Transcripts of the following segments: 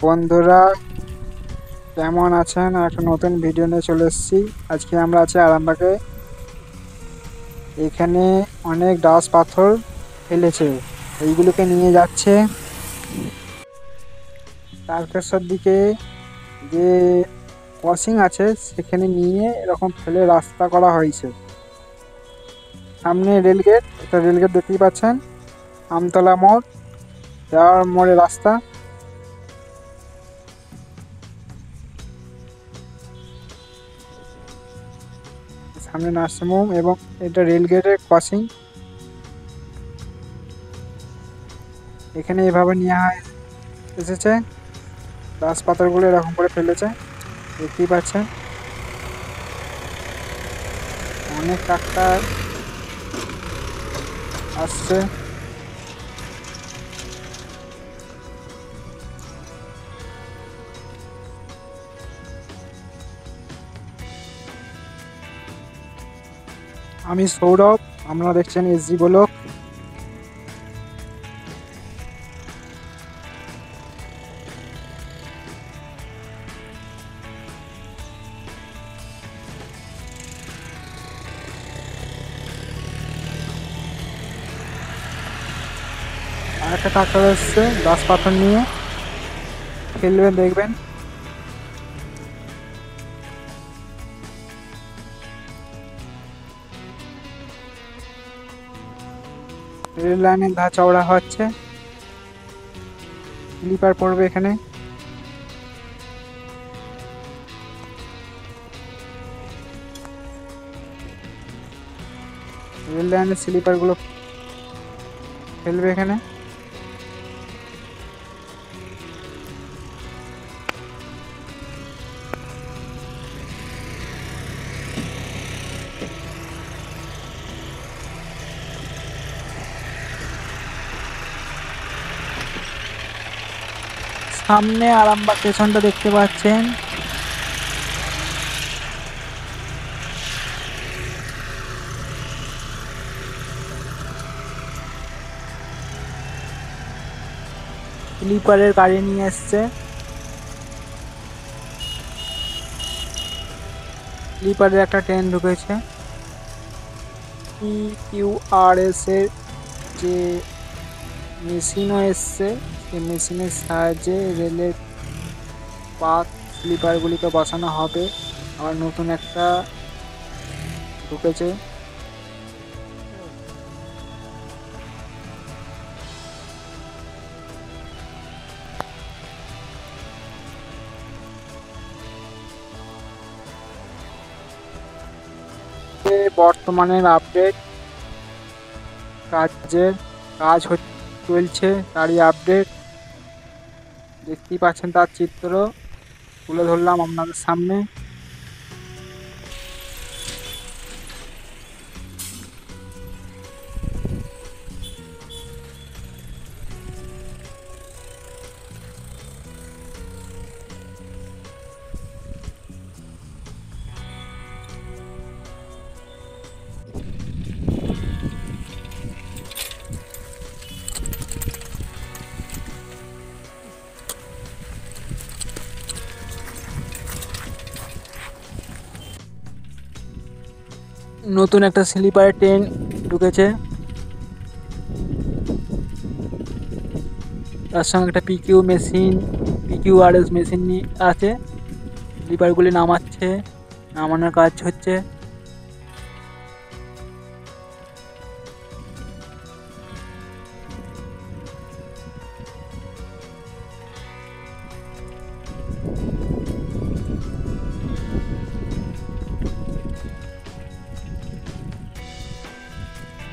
বন্ধুরা কেমন আছেন? একটা নতুন ভিডিও নিয়ে চলে এসেছি। আজকে আমরা আছি আরামবাগে। এখানে অনেক ডাস পাথর ফেলেছে, এইগুলোকে নিয়ে যাচ্ছে তারকেশ্বর দিকে। যে ক্রসিং আছে সেখানে নিয়ে এরকম ফেলে রাস্তা করা হয়েছে। সামনে রেলগেট, একটা রেলগেট দেখতেই পাচ্ছেন। আমতলা মোড়, যাওয়ার মোড়ে রাস্তা। সামনে নার্সিংহোম এবং এটা রেলগেটের ক্রসিং। এখানে এভাবে নিয়ে এসেছে, গাছ পাথরগুলো এরকম করে ফেলেছে, দেখতেই পাচ্ছেন। অনেক ট্রাক্টর আসছে। আমি সৌরভ, আপনারা দেখছেন এসজি ব্লক। আরেকটা ট্রাক্টর এসছে গাছ পাথর নিয়ে, ফেলবে দেখবেন। রেল লাইনের ধার চওড়া হচ্ছে, স্লিপার পড়বে এখানে। রেল লাইনের স্লিপার গুলো ফেলবে এখানে। সামনে আরামবাগ স্টেশনটা দেখতে পাচ্ছেন। স্লিপারের গাড়ি নিয়ে এসছে, স্লিপারের একটা ট্রেন ঢুকেছে। PQRS এর যে মেশিনও এসছে, সেই মেশিনের সাহায্যে রেলের পাত স্লিপারগুলিকে বসানো হবে। আবার নতুন একটা ঢুকেছে। বর্তমানের আপডেট, কাজ চলছে তারই আপডেট দেখতেই পাচ্ছেন। তার চিত্র তুলে ধরলাম আপনাদের সামনে। নতুন একটা স্লিপারের ট্রেন ঢুকেছে, তার সঙ্গে একটা PQRS মেশিন আছে। স্লিপারগুলি নামাচ্ছে, নামানোর কাজ হচ্ছে।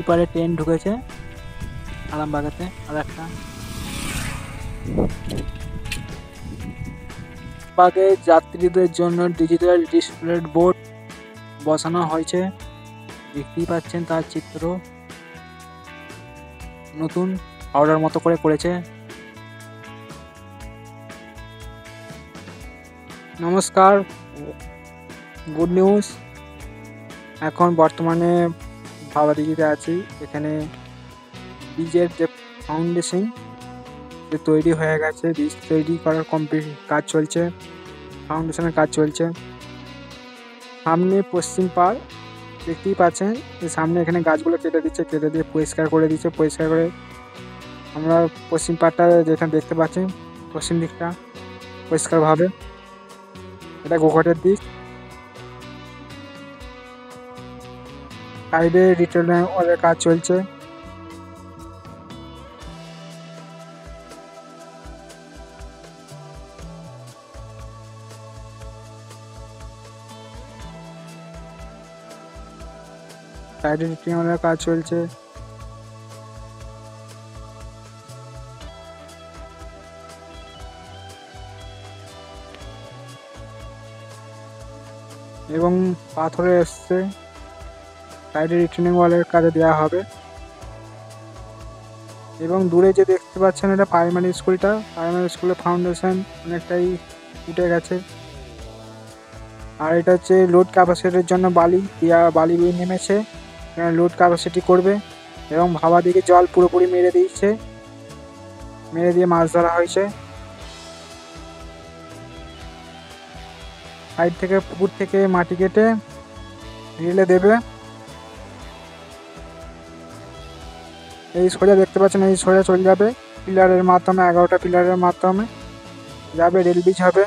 স্লিপারের ট্রেন ঢুকেছে আরামবাগেতে। আর একটা বাগে যাত্রীদের জন্য ডিজিটাল ডিসপ্লে বোর্ড বসানো হয়েছে, দেখতেই পাচ্ছেন তার চিত্র। নতুন অর্ডার মতো করে করেছে। নমস্কার, গুড নিউজ। এখন বর্তমানে ভাবাদিঘিতে আছি। এখানে বীজের যে ফাউন্ডেশন, যে তৈরি হয়ে গেছে, বীজ তৈরি করার কমপ্লিট কাজ চলছে, ফাউন্ডেশনের কাজ চলছে। সামনে পশ্চিম পাড় দেখতেই পাচ্ছেন, যে সামনে এখানে গাছগুলো কেটে দিচ্ছে, কেটে দিয়ে পরিষ্কার করে দিচ্ছে। পরিষ্কার করে আমরা পশ্চিম পাড়টা যেখানে দেখতে পাচ্ছি, পশ্চিম দিকটা পরিষ্কারভাবে, এটা গোঘাটের দিক। সাইডে রিটার্ন ওয়ালের কাজ চলছে। সাইডে রিটার্ন ওয়ালের কাজ চলছে। এবং পাথরে এসছে, সাইডে রিটার্নিং ওয়ালের কাজে দেওয়া হবে। এবং দূরে যে দেখতে পাচ্ছেন, এটা প্রাইমারি স্কুলটা। প্রাইমারি স্কুলের ফাউন্ডেশন অনেকটাই উঠে গেছে। আর এটা হচ্ছে লোড ক্যাপাসিটির জন্য বালি নেমেছে, লোড ক্যাপাসিটি করবে। এবং ভাবা দিকে জল পুরোপুরি মেরে দিয়েছে, মেরে দিয়ে মাছ ধরা হয়েছে। সাইড থেকে পুকুর থেকে মাটি কেটে রিলে দেবে। এই সোজা দেখতে পাচ্ছেন, এই সোজা চলে যাবে পিলারের মাধ্যমে, 11টা পিলারের মাধ্যমে যাবে, রেল ব্রিজ হবে।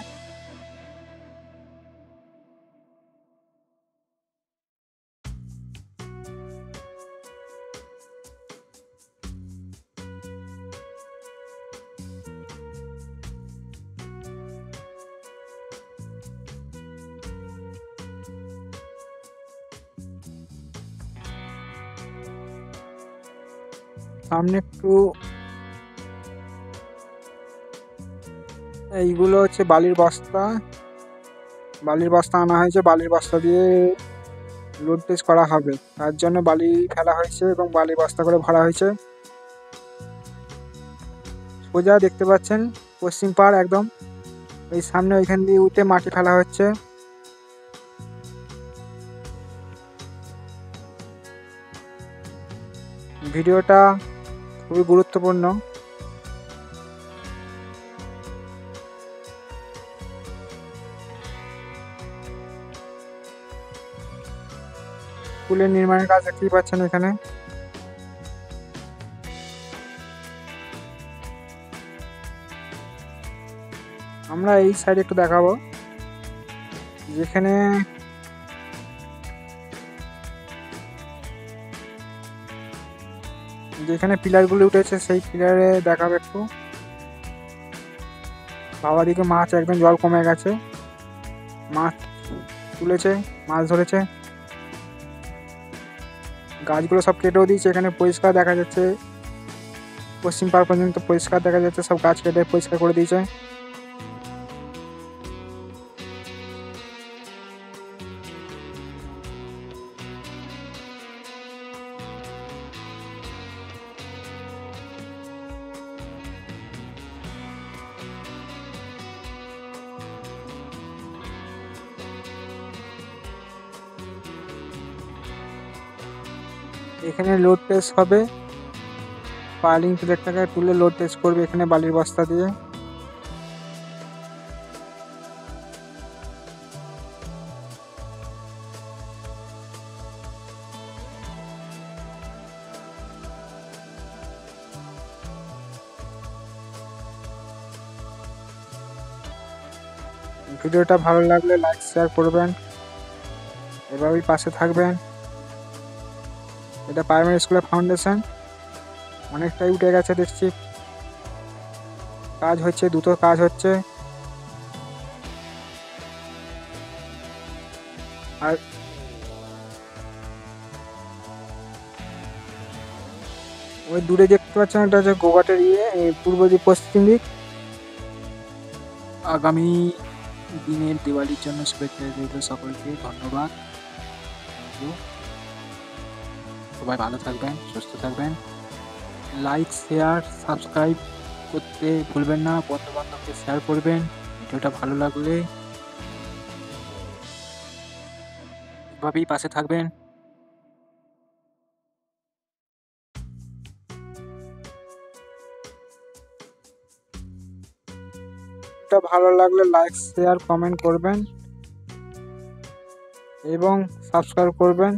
সামনে একটু এইগুলো হচ্ছে বালির বস্তা আনা হয়েছে, বালির বস্তা দিয়ে লোড টেস্ট করা হবে, তার জন্য বালি ফেলা হয়েছে এবং বালি বস্তা করে ভরা হয়েছে। সোজা দেখতে পাচ্ছেন পশ্চিম পাড় একদম, এই সামনে ওইখান দিয়ে উঠে মাটি ফেলা হচ্ছে। ভিডিওটা খুবই গুরুত্বপূর্ণ। স্কুলের নির্মাণের কাজ দেখতেই পাচ্ছেন এখানে। আমরা এই সাইডে একটু দেখাবো, যেখানে পিলারগুলো উঠেছে সেই পিলারে দেখাবো একটু। বাবা দিকে মাছ একদম জল কমে গেছে, মাছ তুলেছে, মাছ ধরেছে। গাছগুলো সব কেটেও দিয়েছে, এখানে পরিষ্কার দেখা যাচ্ছে, পশ্চিম পাড় পর্যন্ত পরিষ্কার দেখা যাচ্ছে, সব গাছ কেটে পরিষ্কার করে দিয়েছে। এখানে লোড টেস্ট হবে, পাইলিং প্লেটটাকে তুলে লোড টেস্ট করবে এখানে বালির বস্তা দিয়ে। ভিডিওটা ভালো লাগলে লাইক শেয়ার করবেন, এভাবেই পাশে থাকবেন। এটা প্রাইমারি স্কুলের ফাউন্ডেশন অনেকটাই উঠে গেছে দেখছি, কাজ হচ্ছে, দ্রুত কাজ হচ্ছে। আর ওই দূরে দেখতে পাচ্ছেন, এটা হচ্ছে গোঘাটের পূর্ব দিক, পশ্চিম দিক। আগামী দিনের দিওয়ালির জন্য শুভেচ্ছা দিল সকলকে, ধন্যবাদ। সবাই ভালো থাকবেন, সুস্থ থাকবেন। লাইক শেয়ার সাবস্ক্রাইব করতে ভুলবেন না, বন্ধু বান্ধবকে শেয়ার করবেন। ভিডিওটা ভালো লাগলে এভাবেই পাশে থাকবেন। ভিডিওটা ভালো লাগলে লাইক শেয়ার কমেন্ট করবেন এবং সাবস্ক্রাইব করবেন।